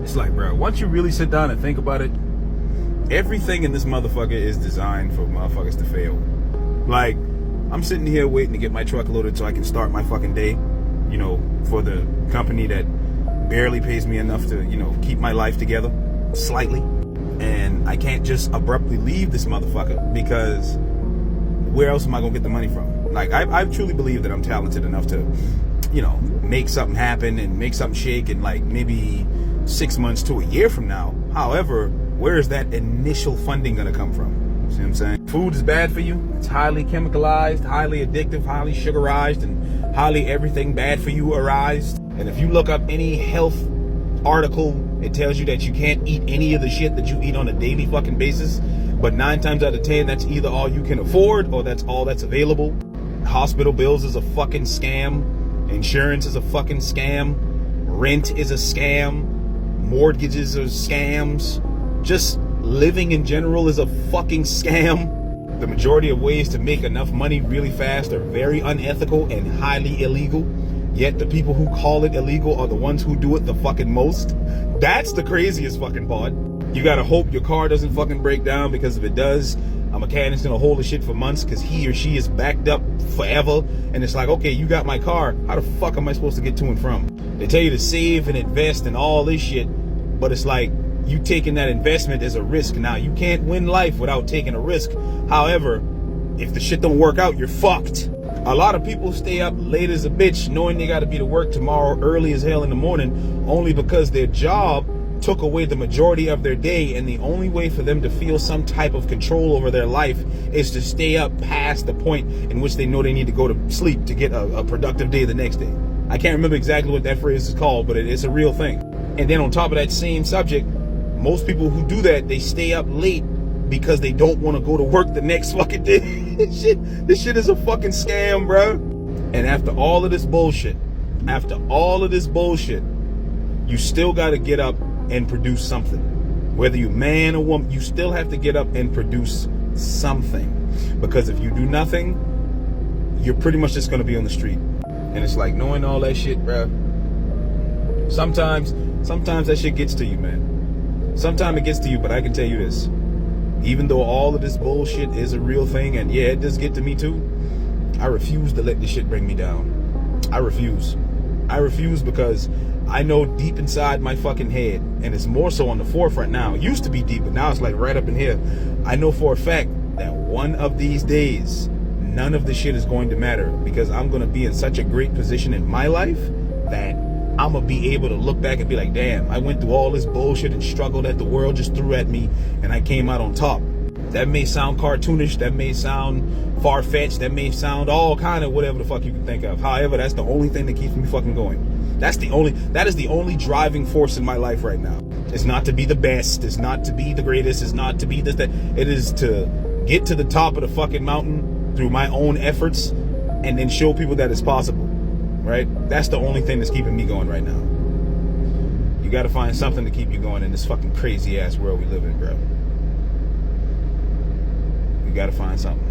It's like, bro, once you really sit down and think about it, everything in this motherfucker is designed for motherfuckers to fail. Like, I'm sitting here waiting to get my truck loaded so I can start my fucking day, you know, for the company that barely pays me enough to, you know, keep my life together slightly. And I can't just abruptly leave this motherfucker, because where else am I gonna get the money from? Like, I truly believe that I'm talented enough to, you know, make something happen and make something shake in like maybe 6 months to a year from now. However, where is that initial funding gonna come from? See what I'm saying? Food is bad for you. It's highly chemicalized, highly addictive, highly sugarized, and highly everything bad for you arised. And if you look up any health article, it tells you that you can't eat any of the shit that you eat on a daily fucking basis. But 9 times out of 10, that's either all you can afford or that's all that's available. Hospital bills is a fucking scam. Insurance is a fucking scam. Rent is a scam. Mortgages are scams. Just living in general is a fucking scam. The majority of ways to make enough money really fast are very unethical and highly illegal. Yet the people who call it illegal are the ones who do it the fucking most. That's the craziest fucking part. You gotta hope your car doesn't fucking break down, because if it does, a mechanic's gonna hold the shit for months because he or she is backed up forever. And it's like, okay, you got my car. How the fuck am I supposed to get to and from? They tell you to save and invest and all this shit, but it's like you taking that investment as a risk. Now, you can't win life without taking a risk. However, if the shit don't work out, you're fucked. A lot of people stay up late as a bitch knowing they got to be to work tomorrow early as hell in the morning, only because their job took away the majority of their day, and the only way for them to feel some type of control over their life is to stay up past the point in which they know they need to go to sleep to get a productive day the next day. I can't remember exactly what that phrase is called, but it's a real thing. And then on top of that same subject, most people who do that, they stay up late because they don't want to go to work the next fucking day. This shit is a fucking scam, bro. And after all of this bullshit, you still got to get up and produce something. Whether you're man or woman, you still have to get up and produce something. Because if you do nothing, you're pretty much just going to be on the street. And it's like, knowing all that shit, bro, sometimes that shit gets to you, man. Sometimes it gets to you, but I can tell you this. Even though all of this bullshit is a real thing, and yeah, it does get to me too, I refuse to let this shit bring me down. I refuse. Because I know deep inside my fucking head, and it's more so on the forefront now. It used to be deep, but now it's like right up in here. I know for a fact that one of these days, none of this shit is going to matter, because I'm going to be in such a great position in my life that I'm going to be able to look back and be like, damn, I went through all this bullshit and struggle that the world just threw at me, and I came out on top. That may sound cartoonish, that may sound far-fetched, that may sound all kind of whatever the fuck you can think of. However, that's the only thing that keeps me fucking going. That is the only driving force in my life right now. It's not to be the best, it's not to be the greatest, it's not to be this, that. It is to get to the top of the fucking mountain through my own efforts and then show people that it's possible, right? That's the only thing that's keeping me going right now. You gotta find something to keep you going in this fucking crazy ass world we live in, bro. You gotta find something.